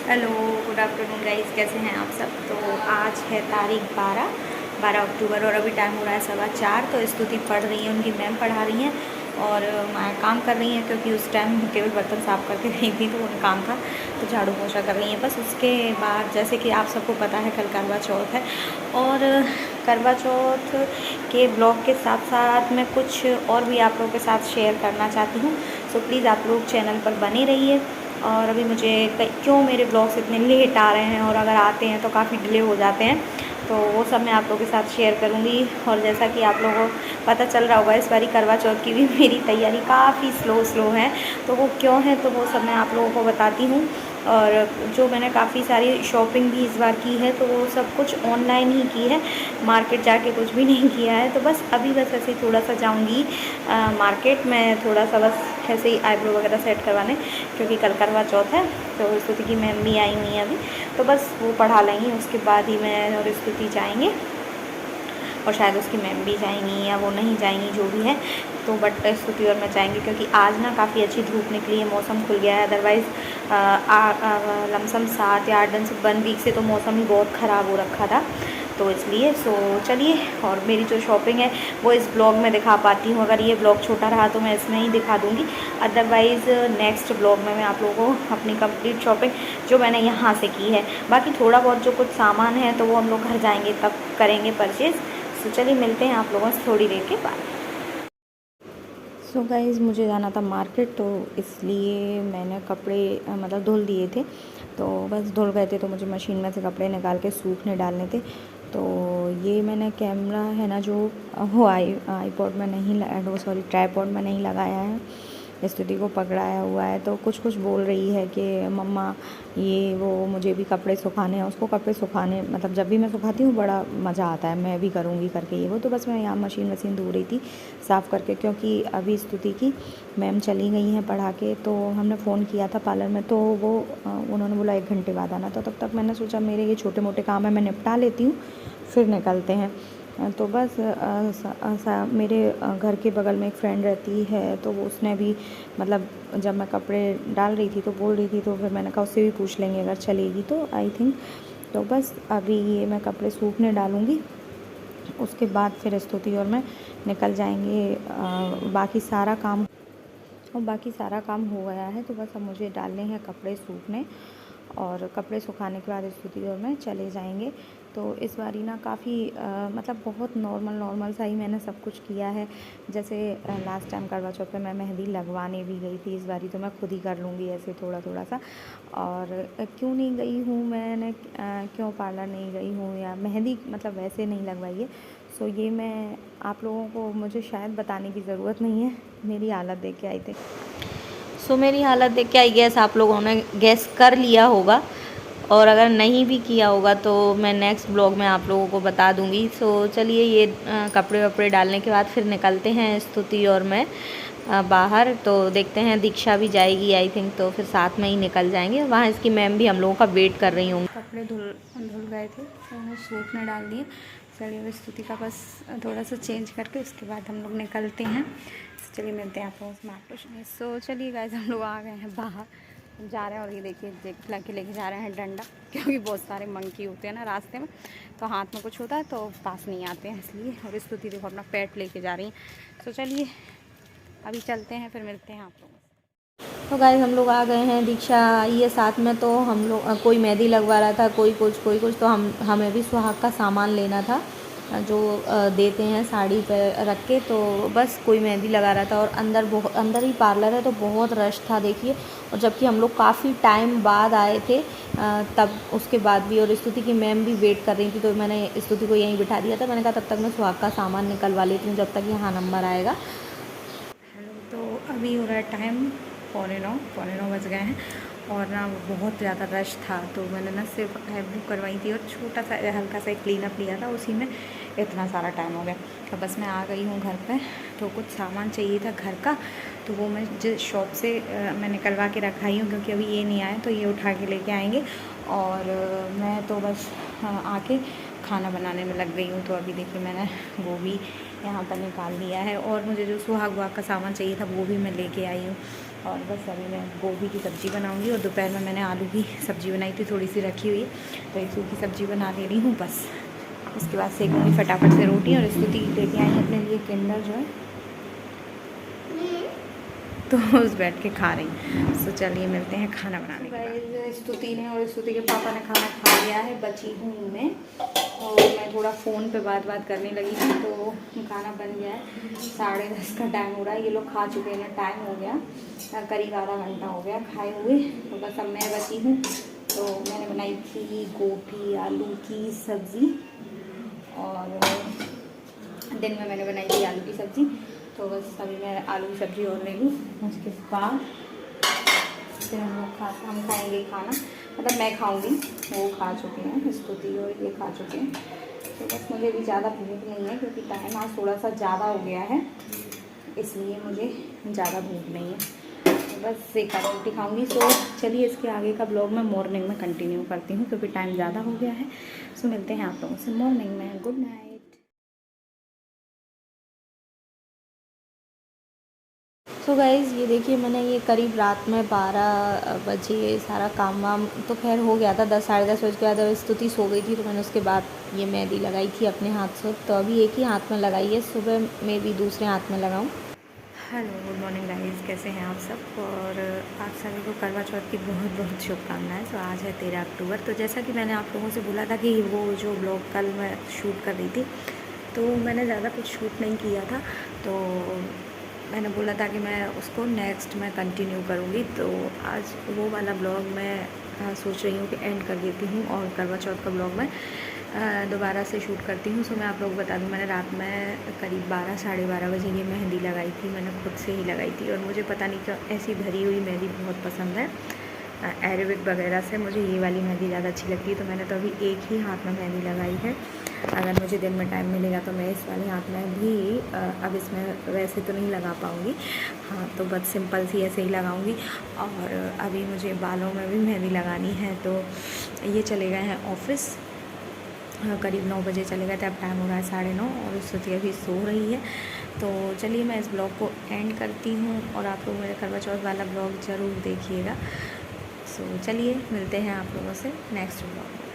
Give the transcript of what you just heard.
Hello, good afternoon guys, कैसे हैं आप सब। तो आज है तारीख 12 अक्टूबर और अभी टाइम हो रहा है 4:15। तो स्तुति पढ़ रही हैं, उनकी मैम पढ़ा रही हैं और मैं काम कर रही हैं क्योंकि उस टाइम केवल बर्तन साफ़ करके गई थी तो उन्हें काम था, तो झाड़ू पोछा कर रही हैं बस। उसके बाद जैसे कि आप सबको पता है कल करवा चौथ है और करवा चौथ के ब्लॉग के साथ साथ मैं कुछ और भी आप लोगों के साथ शेयर करना चाहती हूँ। सो प्लीज़ आप लोग चैनल पर बने रहिए। और अभी मुझे क्यों मेरे ब्लॉग्स इतने लेट आ रहे हैं और अगर आते हैं तो काफ़ी डिले हो जाते हैं, तो वो सब मैं आप लोगों के साथ शेयर करूँगी। और जैसा कि आप लोगों को पता चल रहा होगा, इस बारी करवा चौथ की भी मेरी तैयारी काफ़ी स्लो है, तो वो क्यों है तो वो सब मैं आप लोगों को बताती हूँ। और जो मैंने काफ़ी सारी शॉपिंग भी इस बार की है तो वो सब कुछ ऑनलाइन ही की है, मार्केट जाके कुछ भी नहीं किया है। तो बस अभी बस ऐसे ही थोड़ा सा जाऊँगी मार्केट में, थोड़ा सा बस ऐसे ही आईब्रो वगैरह सेट करवाने, क्योंकि कल करवा चौथ है। तो स्तुति की मैम भी आई हुई हैं अभी, तो बस वो पढ़ा लेंगी, उसके बाद ही मैं और स्तुति जाएंगे और शायद उसकी मैम भी जाएंगी या वो नहीं जाएंगी, जो भी है। तो बट स्तुति और मैं जाएंगे क्योंकि आज ना काफ़ी अच्छी धूप निकली है, मौसम खुल गया है। अदरवाइज़ लमसम 7 या 8 दिन से 1 वीक से तो मौसम ही बहुत ख़राब हो रखा था, तो इसलिए सो चलिए। और मेरी जो शॉपिंग है वो इस ब्लॉग में दिखा पाती हूँ, अगर ये ब्लॉग छोटा रहा तो मैं इसमें ही दिखा दूँगी। अदरवाइज़ नेक्स्ट ब्लॉग में मैं आप लोगों को अपनी कंप्लीट शॉपिंग जो मैंने यहाँ से की है, बाकी थोड़ा बहुत जो कुछ सामान है तो वो हम लोग घर जाएंगे तब करेंगे परचेज़। तो चलिए मिलते हैं आप लोगों से थोड़ी देर के बाद। सो गाइज़, मुझे जाना था मार्केट, तो इसलिए मैंने कपड़े मतलब धुल दिए थे, तो बस धुल गए थे तो मुझे मशीन में से कपड़े निकाल के सूखने डालने थे। तो ये मैंने कैमरा है ना जो वो आईपॉड में नहीं वो सॉरी ट्राईपॉड में नहीं लगाया है, स्तुति को पकड़ाया हुआ है। तो कुछ कुछ बोल रही है कि मम्मा ये वो मुझे भी कपड़े सुखाने हैं, उसको कपड़े सुखाने मतलब जब भी मैं सुखाती हूँ बड़ा मज़ा आता है, मैं भी करूँगी करके ये वो। तो बस मैं यहाँ मशीन धो रही थी साफ़ करके, क्योंकि अभी स्तुति की मैम चली गई हैं पढ़ा के। तो हमने फ़ोन किया था पार्लर में, तो वो उन्होंने बोला 1 घंटे बाद आना, तो तब तक मैंने सोचा मेरे ये छोटे मोटे काम है मैं निपटा लेती हूँ, फिर निकलते हैं। तो बस मेरे घर के बगल में एक फ्रेंड रहती है, तो वो उसने भी मतलब जब मैं कपड़े डाल रही थी तो बोल रही थी, तो फिर मैंने कहा उससे भी पूछ लेंगे अगर चलेगी तो आई थिंक। तो बस अभी ये मैं कपड़े सूखने डालूँगी, उसके बाद फिर स्तुति और मैं निकल जाएंगे। बाकी सारा काम हो गया है, तो बस अब मुझे डालने हैं कपड़े सूखने, और कपड़े सुखाने के बाद स्तुति और मैं चले जाएंगे। तो इस बारी ना काफ़ी मतलब बहुत नॉर्मल सा ही मैंने सब कुछ किया है। जैसे लास्ट टाइम करवा चौथ पे मैं मेहंदी लगवाने भी गई थी, इस बारी तो मैं खुद ही कर लूँगी ऐसे थोड़ा सा। और क्यों नहीं गई हूँ मैंने, क्यों पार्लर नहीं गई हूँ या मेहंदी मतलब वैसे नहीं लगवाई है, सो ये मैं आप लोगों को मुझे शायद बताने की ज़रूरत नहीं है, मेरी हालत देख के आई थी। सो मेरी हालत देख के आई गेस आप लोगों ने गेस कर लिया होगा, और अगर नहीं भी किया होगा तो मैं नेक्स्ट ब्लॉग में आप लोगों को बता दूंगी। सो चलिए, ये कपड़े वपड़े डालने के बाद फिर निकलते हैं स्तुति और मैं बाहर। तो देखते हैं, दीक्षा भी जाएगी आई थिंक, तो फिर साथ में ही निकल जाएंगे। वहाँ इसकी मैम भी हम लोगों का वेट कर रही होंगी। कपड़े धुल गए थे तो उन्हें सूखने डाल दिए। चलिए स्तुति का बस थोड़ा सा चेंज करके उसके बाद हम लोग निकलते हैं। चलिए मिलते हैं आप लोगों से मार्केट में। सो चलिए गाइस, हम लोग आ गए हैं बाहर, जा रहे हैं। और ये देखिए लेके जा रहे हैं डंडा, क्योंकि बहुत सारे मंकी होते हैं ना रास्ते में, तो हाथ में कुछ होता है तो पास नहीं आते हैं इसलिए। और स्तुति देखो अपना पेट लेके जा रही हैं। तो चलिए अभी चलते हैं, फिर मिलते हैं आप लोगों से। तो गाइस, हम लोग आ गए हैं, दीक्षा आई है साथ में। तो हम लोग कोई मेहंदी लगवा रहा था, कोई कुछ, तो हमें भी सुहाग का सामान लेना था जो देते हैं साड़ी पे रख के। तो बस कोई मेहंदी लगा रहा था, और अंदर ही पार्लर है तो बहुत रश था देखिए। और जबकि हम लोग काफ़ी टाइम बाद आए थे, तब उसके बाद भी, और स्तुति की मैम भी वेट कर रही थी, तो मैंने स्तुति को यहीं बिठा दिया था। मैंने कहा तब तक मैं सुहाग का सामान निकलवा लेती हूँ जब तक यहाँ नंबर आएगा। हेलो, तो अभी हो रहा है टाइम 8:45 बज गए हैं, और ना बहुत ज़्यादा रश था, तो मैंने ना सिर्फ आईब्रो करवाई थी और छोटा सा हल्का सा एक क्लीनअप लिया था, उसी में इतना सारा टाइम हो गया। तो बस मैं आ गई हूँ घर पे, तो कुछ सामान चाहिए था घर का, तो वो मैं जिस शॉप से मैं निकलवा के रखाई हूँ, क्योंकि अभी ये नहीं आए तो ये उठा के लेके आएंगे। और मैं तो बस आके खाना बनाने में लग गई हूँ। तो अभी देखिए मैंने गोभी यहाँ पर निकाल लिया है, और मुझे जो सुहाग वहाग का सामान चाहिए था वो भी मैं लेके आई हूँ। और बस अभी मैं गोभी की सब्ज़ी बनाऊंगी और दोपहर में मैंने आलू की सब्ज़ी बनाई थी, थोड़ी सी रखी हुई, तो एक सूखी सब्ज़ी बना ले रही हूँ बस। उसके बाद सेकूँगी फटाफट से रोटी। और स्तुति लेके आई अपने लिए किंडर जो है, तो उस बैठ के खा रही। सो चलिए मिलते हैं खाना बनाने के बाद। स्तुति ने और स्तुति के पापा ने खाना खा लिया है, बची हूँ मैं, और मैं थोड़ा फ़ोन पे बात करने लगी थी, तो खाना बन गया है। 10:30 का टाइम हो रहा है, ये लोग खा चुके हैं, टाइम हो गया करीब आधा घंटा हो गया खाए हुए। तो बस अब मैं बची हूँ। तो मैंने बनाई थी गोभी आलू की सब्ज़ी, और दिन में मैंने बनाई थी आलू की सब्ज़ी। तो बस अभी मैं आलू की सब्ज़ी और ले लूँ, उसके बाद फिर हम खाएंगे खाना, मतलब मैं खाऊंगी, वो खा चुके हैं, स्तुति और ये खा चुके हैं। तो बस मुझे भी ज़्यादा भूख नहीं है, क्योंकि टाइम आज थोड़ा सा ज़्यादा हो गया है, इसलिए मुझे ज़्यादा भूख नहीं है। तो बस एक आध रोटी खाऊंगी। सो चलिए इसके आगे का ब्लॉग मैं मॉर्निंग में कंटिन्यू करती हूँ, क्योंकि टाइम ज़्यादा हो गया है। सो मिलते हैं आप लोगों से मॉर्निंग में। Good night. सो गाइज़ ये देखिए, मैंने ये करीब रात में 12 बजे सारा काम वाम तो खैर हो गया था, 10 साढ़े 10 बजे के बाद स्तुति सो गई थी, तो मैंने उसके बाद ये मेहंदी लगाई थी अपने हाथ से। तो अभी एक ही हाथ में लगाई है, सुबह में भी दूसरे हाथ में लगाऊं। हेलो गुड मॉर्निंग गाइज़, कैसे हैं आप सब। और आप सभी को करवा चौथ की बहुत बहुत शुभकामनाएं। तो आज है 13 अक्टूबर। तो जैसा कि मैंने आप लोगों से बोला था कि वो जो ब्लॉग कल मैं शूट कर रही थी, तो मैंने ज़्यादा कुछ शूट नहीं किया था, तो मैंने बोला था कि मैं उसको नेक्स्ट में कंटिन्यू करूँगी। तो आज वो वाला ब्लॉग मैं सोच रही हूँ कि एंड कर देती हूँ, और करवा चौथ का ब्लॉग मैं दोबारा से शूट करती हूँ। सो मैं आप लोगों को बता दूँ, मैंने रात में करीब 12 साढ़े 12 बजे ये मेहंदी लगाई थी, मैंने खुद से ही लगाई थी। और मुझे पता नहीं क्यों ऐसी भरी हुई मेहंदी बहुत पसंद है, एरेबिक वगैरह से मुझे ये वाली मेहंदी ज़्यादा अच्छी लगती है। तो मैंने तो अभी एक ही हाथ में मेहंदी लगाई है, अगर मुझे दिन में टाइम मिलेगा तो मैं इस वाले हाथ में भी अब इसमें वैसे तो नहीं लगा पाऊँगी, हाँ, तो बस सिंपल सी ऐसे ही लगाऊँगी। और अभी मुझे बालों में भी मेहंदी लगानी है। तो ये चले गए हैं ऑफ़िस, करीब 9 बजे चले गए थे, अब टाइम हो रहा है 9:30, और स्तुति अभी सो रही है। तो चलिए मैं इस ब्लॉग को एंड करती हूँ, और आप लोग मेरे करवा चौथ वाला ब्लॉग ज़रूर देखिएगा। सो चलिए मिलते हैं आप लोगों से नेक्स्ट ब्लॉग में।